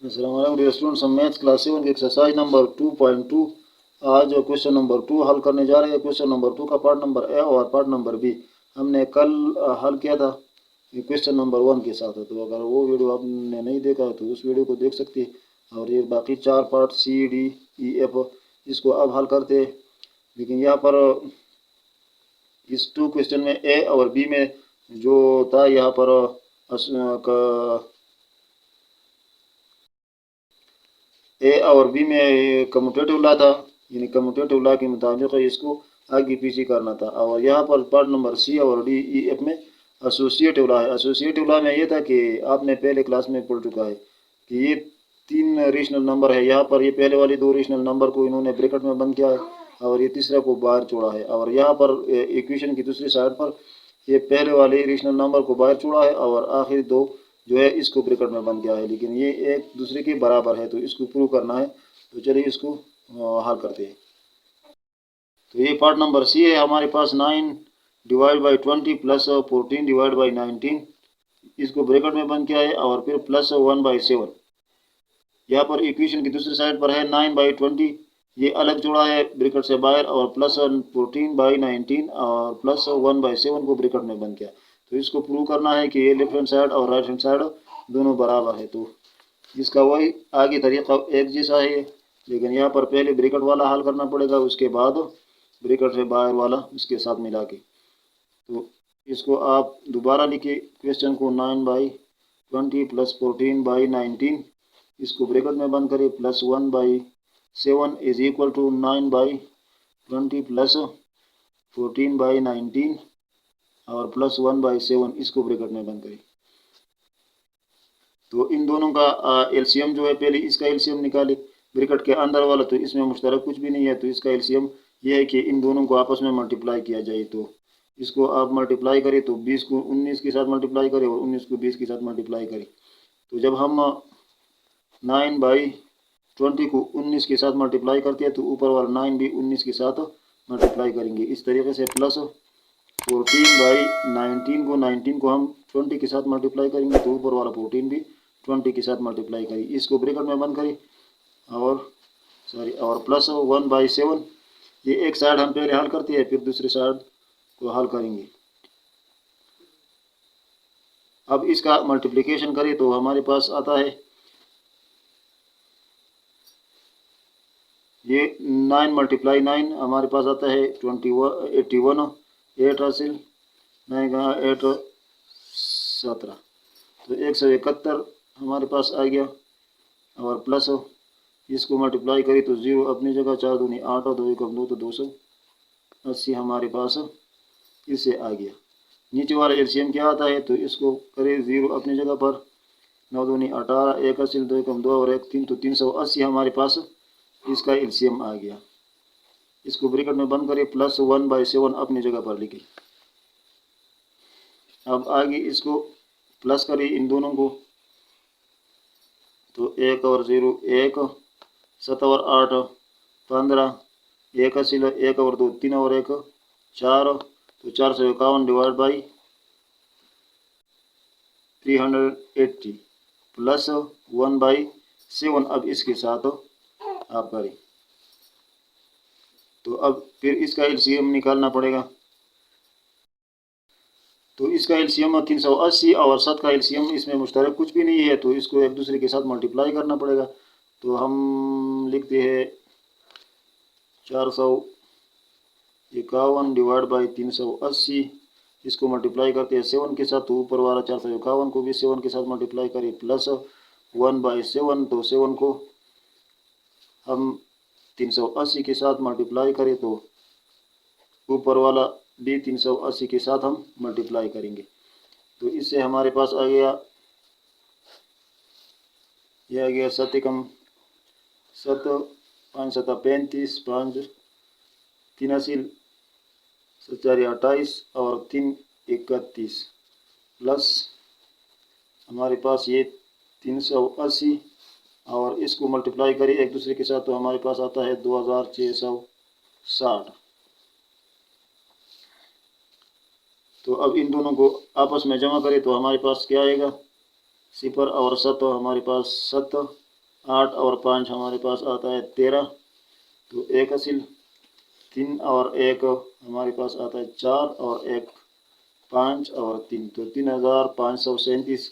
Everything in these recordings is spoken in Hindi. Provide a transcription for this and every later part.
डियर स्टूडेंट्स, हम मैथ्स क्लास 7 के एक्सरसाइज नंबर 2.2 आज क्वेश्चन नंबर 2 हल करने जा रहे हैं। क्वेश्चन नंबर 2 का पार्ट नंबर ए और पार्ट नंबर बी हमने कल हल किया था क्वेश्चन नंबर 1 के साथ। तो अगर वो वीडियो आपने नहीं देखा है तो उस वीडियो को देख सकते हैं। और ये बाकी 4 part C D E F इसको अब हल करते हैं। लेकिन यहाँ पर इस 2 क्वेश्चन में ए और बी में जो था यहाँ पर ए और बी में कम्यूटेटिव ला था, यानी कम्यूटेटिव ला के मुताबिक इसको आगे पीछे करना था। और यहाँ पर पार्ट नंबर सी और डी ई एफ में एसोसिएटिव ला है। एसोसिएटिव ला में ये था कि आपने पहले क्लास में पढ़ चुका है कि ये 3 रेशनल नंबर है। यहाँ पर ये पहले वाले 2 रेशनल नंबर को इन्होंने ब्रैकेट में बंद किया है और ये तीसरा को बाहर छोड़ा है। और यहाँ पर इक्वेशन की दूसरी साइड पर ये पहले वाले रेशनल नंबर को बाहर छोड़ा है और आखिरी 2 जो है इसको ब्रैकेट में बंद किया है। लेकिन ये एक दूसरे के बराबर है तो इसको प्रूव करना है। तो चलिए इसको हल करते हैं। तो ये पार्ट नंबर सी है। हमारे पास 9 divide by 20 plus 14 divide by 19 इसको ब्रैकेट में बंद किया है और फिर प्लस 1/7। यहाँ पर इक्वेशन की दूसरी साइड पर है 9/20, ये अलग जोड़ा है ब्रैकेट से बाहर, और प्लस 14/19 और प्लस 1/7 को ब्रैकेट में बंद किया। तो इसको प्रूव करना है कि ये लेफ्ट हैंड साइड और राइट हैंड साइड दोनों बराबर है। तो इसका वही आगे तरीका एक जैसा है, लेकिन यहाँ पर पहले ब्रैकेट वाला हल करना पड़ेगा, उसके बाद ब्रैकेट से बाहर वाला इसके साथ मिला के। तो इसको आप दोबारा लिखिए क्वेश्चन को 9/20 प्लस 14/19 इसको ब्रैकेट में बंद करिए, plus 1/7 is equal to 9/20 plus 14/19 और प्लस 1/7 इसको ब्रैकेट में बंद करिए। तो इन दोनों का एलसीएम जो है, पहले इसका एलसीएम निकाले ब्रैकेट के अंदर वाला, तो इसमें मुश्तरक कुछ भी नहीं है, तो इसका एलसीएम ये है कि इन दोनों को आपस में मल्टीप्लाई किया जाए। तो इसको आप मल्टीप्लाई करें तो 20 को 19 के साथ मल्टीप्लाई करें और 19 को 20 के साथ मल्टीप्लाई करें। तो जब हम 9/20 को 19 के साथ मल्टीप्लाई करते हैं तो ऊपर वाला 9 भी 19 के साथ मल्टीप्लाई करेंगे। इस तरीके से प्लस 14/19 को 19 को हम 20 के साथ मल्टीप्लाई करेंगे तो ऊपर वाला 14 भी 20 के साथ मल्टीप्लाई करें। इसको ब्रैकेट में बंद करें और प्लस 1/7। ये एक साइड हम पहले हल करते हैं, फिर दूसरी साइड को हल करेंगे। अब इसका मल्टीप्लिकेशन करें तो हमारे पास आता है ये 9 × 9 हमारे पास आता है 81। 8 हासिल 9 का 8 17, तो 171 हमारे पास आ गया। और प्लस इसको मल्टीप्लाई करें तो 0 अपनी जगह, 4 दूनी 8 और 2 एकम 2, तो 280 हमारे पास इससे आ गया। नीचे वाला एलसीएम क्या आता है तो इसको करें 0 अपनी जगह पर, 9 दूनी 18, 1 हासिल 2 एकम 2 और 1 3, तो 380 हमारे पास इसका एलसीएम आ गया। इसको ब्रैकेट में बंद करें, प्लस 1/7 अपनी जगह पर लिखे। अब आगे इसको प्लस करें इन दोनों को, तो 1 और 0 1, 7 और 8 15, 1 हासिल 1 और 2 3 और 1 4, तो 451 डिवाइड बाई 380 प्लस 1/7। अब इसके साथ आप करें तो अब फिर इसका एलसीएम निकालना पड़ेगा। तो इसका एलसीएम 380 और 7 का एलसीएम इसमें मुश्तरक कुछ भी नहीं है, तो इसको एक दूसरे के साथ मल्टीप्लाई करना पड़ेगा। तो हम लिखते हैं 451 डिवाइड बाई 380, इसको मल्टीप्लाई करते हैं 7 के साथ, तो ऊपर वाला 451 को भी 7 के साथ मल्टीप्लाई करें, प्लस 1/7, तो 7 को हम 380 के साथ मल्टीप्लाई करें तो ऊपर वाला भी 380 के साथ हम मल्टीप्लाई करेंगे। तो इससे हमारे पास आ गया, यह आ गया 7 एकम 7, 5 7 35, 5 3 हासिल 7 28 और 3 31, प्लस हमारे पास ये 380 और इसको मल्टीप्लाई करें एक दूसरे के साथ, तो हमारे पास आता है 2660। तो अब इन दोनों को आपस में जमा करें तो हमारे पास क्या आएगा, 0 और 7, हमारे पास 7 8 और 5 हमारे पास आता है 13, तो 1 हासिल। 3 और 1 हमारे पास आता है 4 और 1 5 और 3, तो 3537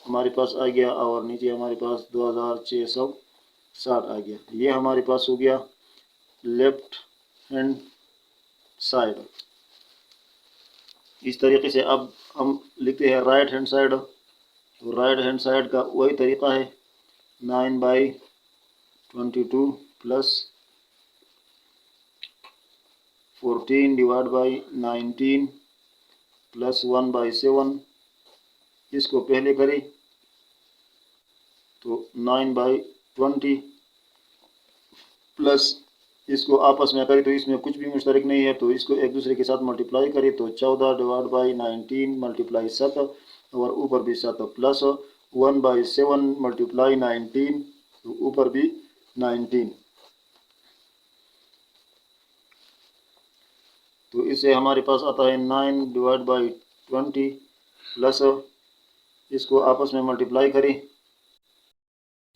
हमारे पास आ गया। और नीचे हमारे पास 2660 आ गया। ये हमारे पास हो गया लेफ्ट हैंड साइड। इस तरीके से अब हम लिखते हैं राइट हैंड साइड। तो राइट हैंड साइड का वही तरीका है, 9/22 प्लस 14 डिवाइड बाई 19 प्लस 1/7। इसको पहले करें तो 9/20 प्लस इसको आपस में करें तो इसमें कुछ भी मुश्तरक नहीं है, तो इसको एक दूसरे के साथ मल्टीप्लाई करें तो 14 डिवाइड बाई 19 मल्टीप्लाई 7 और ऊपर भी 7 प्लस 1/7 मल्टीप्लाई 19 तो ऊपर भी 19। तो इससे हमारे पास आता है 9 डिवाइड बाई 20 प्लस इसको आपस में मल्टीप्लाई करें।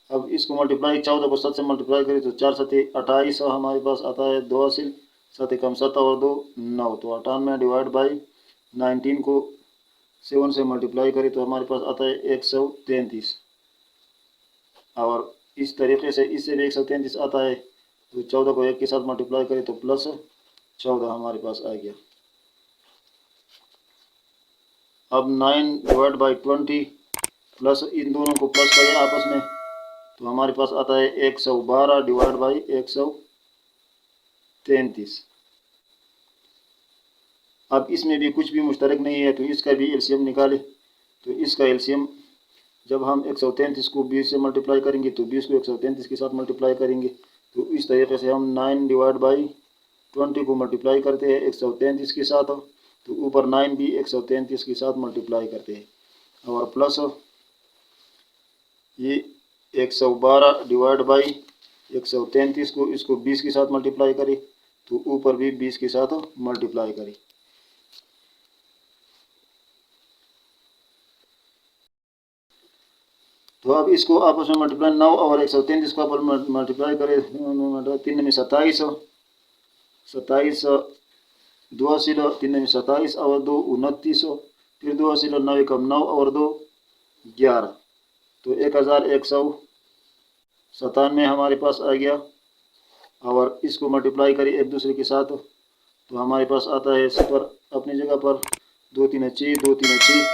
अब इसको मल्टीप्लाई 14 को 7 से मल्टीप्लाई करें तो 4 7 28 हमारे पास आता है 2 हासिल। 7 कम 7 और 2 9, तो 98 डिवाइड बाई 19 को 7 से मल्टीप्लाई करें तो हमारे पास आता है 133। और इस तरीके से इससे भी 133 आता है, तो 14 को 1 के साथ मल्टीप्लाई करें तो प्लस 14 हमारे पास आ गया। अब 9 डिवाइड बाई 20 प्लस इन दोनों को प्लस करें आपस में तो हमारे पास आता है 112 डिवाइड बाई 133। अब इसमें भी कुछ भी मुश्तरक नहीं है, तो इसका भी एलसीएम निकालें। तो इसका एलसीएम जब हम 133 को 20 से मल्टीप्लाई करेंगे तो 20 को 133 के साथ मल्टीप्लाई करेंगे। तो इस तरीके से हम 9 डिवाइड बाई 20 को मल्टीप्लाई करते हैं 133 के साथ, तो ऊपर 9 भी 133 के साथ मल्टीप्लाई करते हैं और प्लस ये 112 डिवाइड बाई 133 को इसको 20 के साथ मल्टीप्लाई करें तो ऊपर भी 20 के साथ मल्टीप्लाई करें। तो अब इसको आपस में मल्टीप्लाई 9 और 133 को आपस में मल्टीप्लाई करें, 3 में 27, 27 2 हासिल, 3 में 27 और 2 29, फिर 2 हासिल 9 कम 9 और 2 11, तो 1197 हमारे पास आ गया। और इसको मल्टीप्लाई करें एक दूसरे के साथ तो हमारे पास आता है सिफर अपनी जगह पर, 2 3 6 2 3 6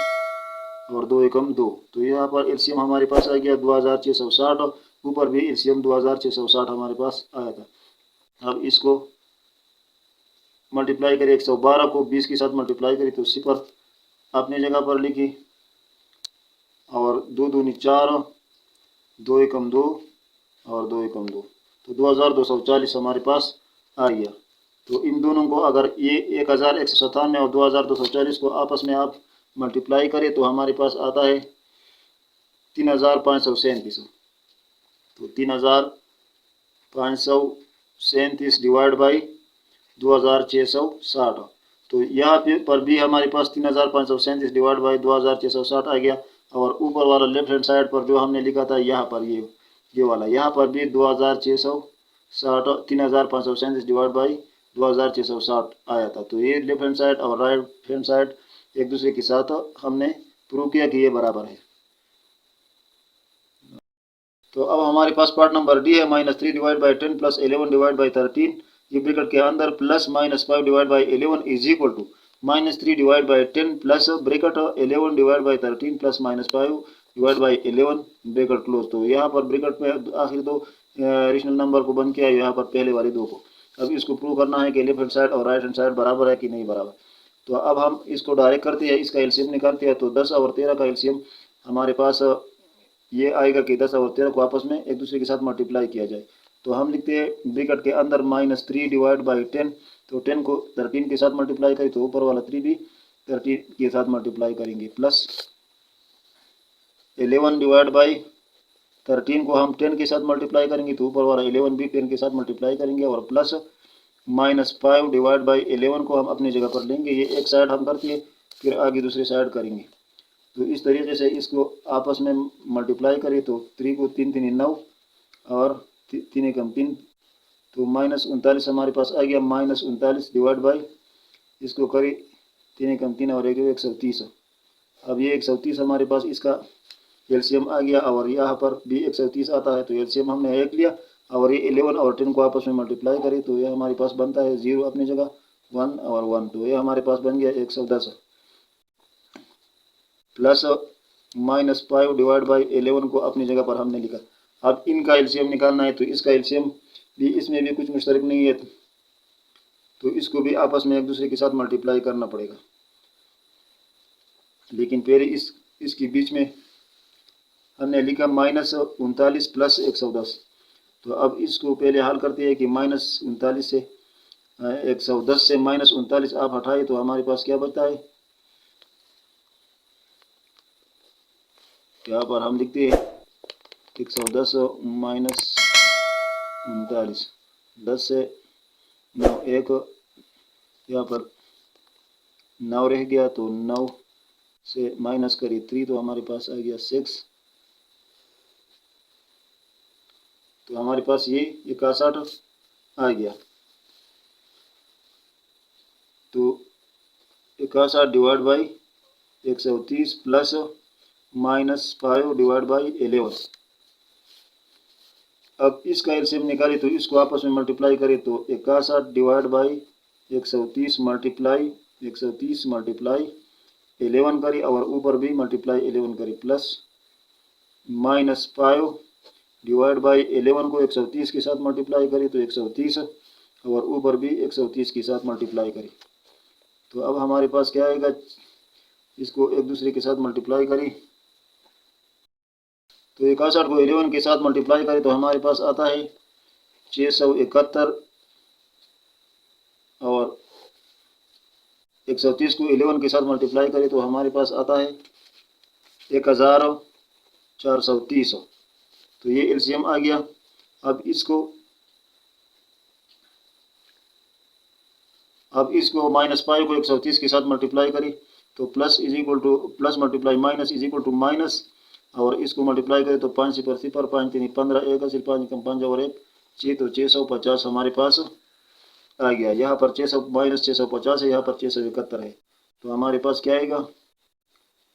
और 2 एकम 2, तो यहाँ पर एलसीएम हमारे पास आ गया 2660। ऊपर भी एलसीएम 2660 हमारे पास आया था। अब इसको मल्टीप्लाई करें 112 को 20 के साथ मल्टीप्लाई करें तो सिफर अपनी जगह पर लिखी और 2 दूनी 4, 2 एकम 2 और 2 एकम 2, तो 2240 हमारे पास आ गया। तो इन दोनों को अगर ये 1197 और 2240 को आपस में आप मल्टीप्लाई करें तो हमारे पास आता है 3537। तो 3537 डिवाइड बाई 2660, तो यहाँ पर भी हमारे पास 3537 डिवाइड बाई 2660 आ गया। और ऊपर वाला लेफ्ट हैंड साइड पर जो हमने लिखा था यहाँ पर ये वाला, यहाँ पर भी 2660 3537 डिवाइड बाई 2660 आया था। तो ये लेफ्ट हैंड साइड और राइट हैंड साइड एक दूसरे के साथ हमने प्रूव किया कि ये बराबर है। तो अब हमारे पास पार्ट नंबर डी है, -3 divide by 10 plus 11 divide by 13, ये ब्रैकेट के अंदर plus -5 divide by 11 is equal to -3 divide by 10 plus bracket 11 divide by 13 plus -5 divide by 11 bracket close. तो यहाँ पर ब्रैकेट में आखिर दो रेशनल नंबर को बंद किया, यहाँ पर पहले वाले दो को। अब इसको प्रूव करना है कि लेफ्ट हैंड साइड और राइट हैंड साइड बराबर है कि नहीं बराबर। तो अब हम इसको डायरेक्ट करते हैं, इसका एलसीएम निकालते हैं। तो 10 और 13 का एलसीएम हमारे पास ये आएगा कि 10 और 13 को आपस में एक दूसरे के साथ मल्टीप्लाई किया जाए। तो हम लिखते हैं ब्रैकेट के अंदर -3 डिवाइड बाई 10, तो 10 को 13 के साथ मल्टीप्लाई करें तो ऊपर वाला 3 भी 13 के साथ मल्टीप्लाई करेंगे, प्लस 11 डिवाइड बाई 13 को हम 10 के साथ मल्टीप्लाई करेंगे तो ऊपर वाला 11 भी 10 के साथ मल्टीप्लाई करेंगे, और प्लस -5 डिवाइड बाई 11 को हम अपनी जगह पर लेंगे। ये एक साइड हम करते हैं, फिर आगे दूसरी साइड करेंगे। तो इस तरीके से इसको आपस में मल्टीप्लाई करें तो 3 को 3 3 9 और 3 एकम 3, तो -39 हमारे पास आ गया। -39 डिवाइड बाई इसको करी 3 एकम 3 और 130। अब ये 130 हमारे पास इसका एलसीएम आ गया और यहाँ पर भी 130 आता है, तो एलसीएम हमने 1 लिया और ये 11 और 10 को आपस में मल्टीप्लाई करें तो ये हमारे पास बनता है 0 अपनी जगह, 1 और 1, तो ये हमारे पास बन गया 110 प्लस -5 डिवाइड बाई 11 को अपनी जगह पर हमने लिखा। अब इनका एलसीएम निकालना है, तो इसका एलसीएम भी इसमें भी कुछ मुश्तरक नहीं है, तो इसको भी आपस में एक दूसरे के साथ मल्टीप्लाई करना पड़ेगा। लेकिन पहले इसके बीच में हमने लिखा -39 प्लस 110, तो अब इसको पहले हल करते हैं कि -39 से 110 से -39 आप हटाए तो हमारे पास क्या बचता है। यहाँ पर हम लिखते हैं 110 माइनस 39, 10 से 9 एक यहाँ पर 9 रह गया, तो 9 से माइनस करी 3 तो हमारे पास आ गया 6, तो हमारे पास ये 61 आ गया। तो 61 divide by 130 plus -5 divide by 11। अब इसका एलसीएम निकाले तो इसको आपस में मल्टीप्लाई करें तो 61 डिवाइड बाई 130 मल्टीप्लाई 11 करी और ऊपर भी मल्टीप्लाई 11 करी प्लस -5 डिवाइड बाई 11 को 130 के साथ मल्टीप्लाई करी तो 130 और ऊपर भी 130 के साथ मल्टीप्लाई करी। तो अब हमारे पास क्या आएगा, इसको एक दूसरे के साथ मल्टीप्लाई करी तो 61 को 11 के साथ मल्टीप्लाई करें तो हमारे पास आता है 671 और 130 को 11 के साथ मल्टीप्लाई करें तो हमारे पास आता है 1430। तो ये एलसीएम आ गया। अब इसको -5 को 130 के साथ मल्टीप्लाई करी तो plus is equal to plus multiply minus is equal to minus, और इसको मल्टीप्लाई करें तो 5 पर 5 3 15 1 5 5 और 1 6, तो 650 हमारे पास आ गया। यहाँ पर 600 माइनस 650 है, यहाँ पर 671 है, तो हमारे पास क्या आएगा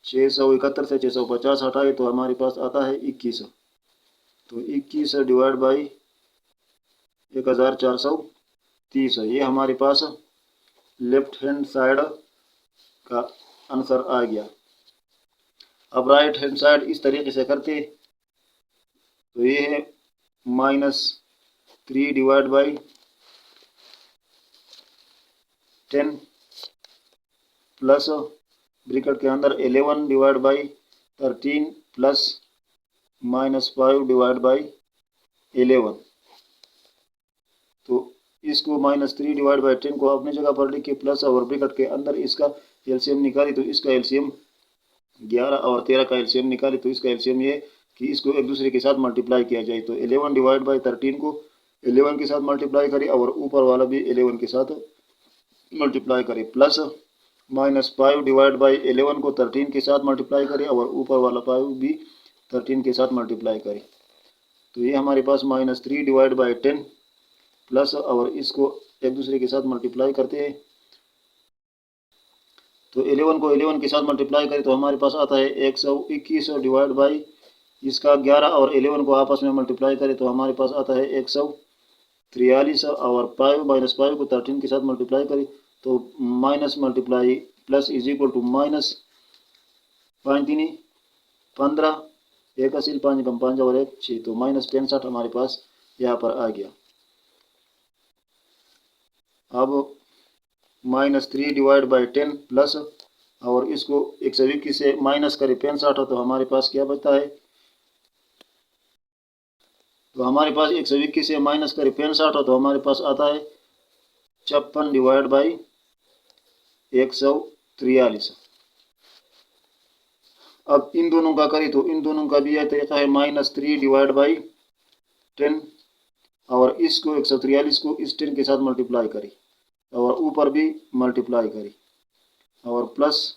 671 से 650 हटाए तो हमारे पास आता है 21। तो 21 डिवाइड बाई 1430 है, ये हमारे पास लेफ्ट हैंड साइड का आंसर आ गया। अब राइट हैंड साइड इस तरीके से करते तो ये है -3 डिवाइड बाई 10 प्लस ब्रैकेट के अंदर 11 divide by 13 plus -5 divide by 11। तो इसको -3 डिवाइड बाई 10 को अपनी जगह पर लिख के प्लस और ब्रैकेट के अंदर इसका एलसीएम निकाली तो इसका एलसीएम 11 और 13 का एलसीएम निकाली तो इसका एलसीएम ये कि इसको एक दूसरे के साथ मल्टीप्लाई किया जाए। तो 11 डिवाइड बाई 13 को 11 के साथ मल्टीप्लाई करें और ऊपर वाला भी 11 के साथ मल्टीप्लाई करें प्लस -5 डिवाइड बाई 11 को 13 के साथ मल्टीप्लाई करें और ऊपर वाला 5 भी 13 के साथ मल्टीप्लाई करें। तो ये हमारे पास -3 डिवाइड बाई 10 प्लस और इसको एक दूसरे के साथ मल्टीप्लाई करते हैं तो 11 को 11 के साथ मल्टीप्लाई करें तो हमारे पास आता है 121 डिवाइड बाई इसका 11 और 11 को आपस में मल्टीप्लाई करें तो हमारे पास आता है 143 और 5 -5 को 13 के साथ मल्टीप्लाई करें तो minus multiply plus is equal to minus 5 3 15 1 असील 5 कम 5 और 1 6, तो -65 हमारे पास यहाँ पर आ गया। अब -3 डिवाइड बाई 10 प्लस और इसको 121 से माइनस करें 65 तो हमारे पास क्या बचता है, तो हमारे पास 121 से माइनस करें 65 तो हमारे पास आता है 56 डिवाइड बाई 143। अब इन दोनों का करें तो इन दोनों का भी यह तरीका है -3 डिवाइड बाई 10 और इसको 143 को इस 10 के साथ मल्टीप्लाई करें और ऊपर भी मल्टीप्लाई करें और प्लस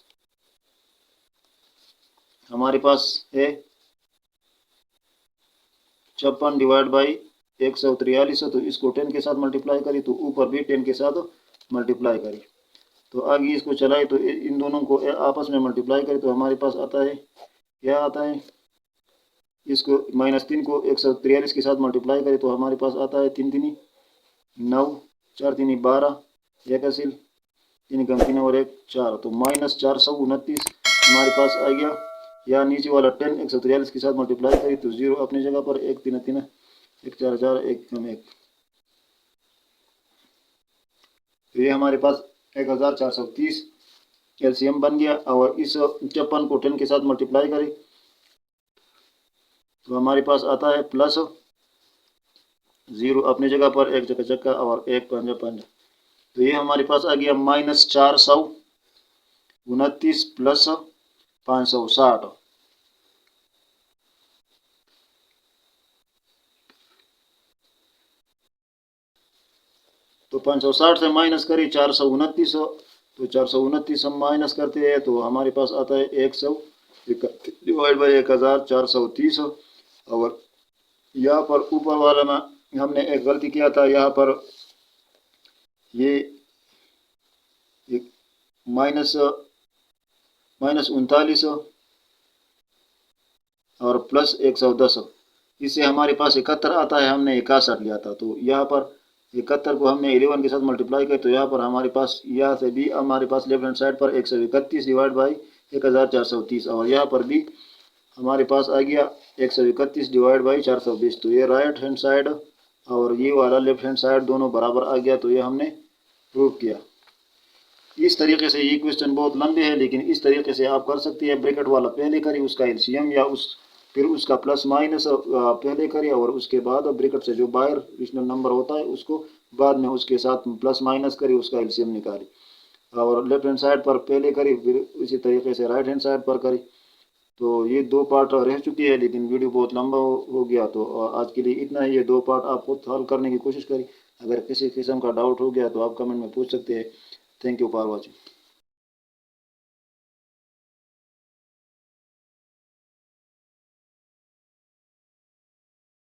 हमारे पास है 56 डिवाइड बाई 143 है, तो इसको 10 के साथ मल्टीप्लाई करी तो ऊपर भी 10 के साथ मल्टीप्लाई करी। तो आगे इसको चलाए तो इन दोनों को आपस में मल्टीप्लाई करें तो हमारे पास आता है, क्या आता है, इसको -3 को 143 के साथ मल्टीप्लाई करें तो हमारे पास आता है 3 3 9, 4 3 12, एक हासिल 3 कम 3 और 1 4, तो -429 हमारे पास आ गया। या नीचे वाला 10 143 के साथ मल्टीप्लाई करें तो 0 अपनी जगह पर, 1 3 3 1 4 4 1 कम 1, तो ये हमारे पास 1430 एलसीएम बन गया। और इस 56 को 10 के साथ मल्टीप्लाई करें तो हमारे पास आता है प्लस 0 अपनी जगह पर, 1 जगह चक्का और 1 5 5, तो ये हमारे पास आ गया -429 प्लस 560। तो 560 से माइनस करी 429, तो 429 हम माइनस करते हैं तो हमारे पास आता है 131 डिवाइड बाई 1430। और यहाँ पर ऊपर वाला में हमने एक गलती किया था, यहाँ पर ये -39 और प्लस 110, इससे हमारे पास 71 आता है, हमने 61 लिया था। तो यहाँ पर 71 को हमने 11 के साथ मल्टीप्लाई किया तो यहाँ पर हमारे पास, यहाँ से भी हमारे पास लेफ्ट हैंड साइड पर 131 डिवाइड बाई 1430, और यहाँ पर भी हमारे पास आ गया 131 डिवाइड बाई 420। तो ये राइट हैंड साइड और ये वाला लेफ्ट हैंड साइड दोनों बराबर आ गया, तो ये हमने प्रूव किया। इस तरीके से ये क्वेश्चन बहुत लंबे हैं, लेकिन इस तरीके से आप कर सकते हैं। ब्रैकेट वाला पहले करिए, उसका एलसीएम या फिर उसका प्लस माइनस पहले करिए, और उसके बाद ब्रैकेट से जो बाहर रेशनल नंबर होता है उसको बाद में उसके साथ प्लस माइनस करिए, उसका एलसीएम निकालिए। और लेफ्ट हैंड साइड पर पहले करिए, फिर इसी तरीके से राइट हैंड साइड पर करिए। तो ये 2 पार्ट रह चुकी है, लेकिन वीडियो बहुत लंबा हो गया, तो आज के लिए इतना ही। ये 2 पार्ट आप खुद हल करने की कोशिश करिए। अगर किसी किस्म का डाउट हो गया तो आप कमेंट में पूछ सकते हैं। Thank you for watching.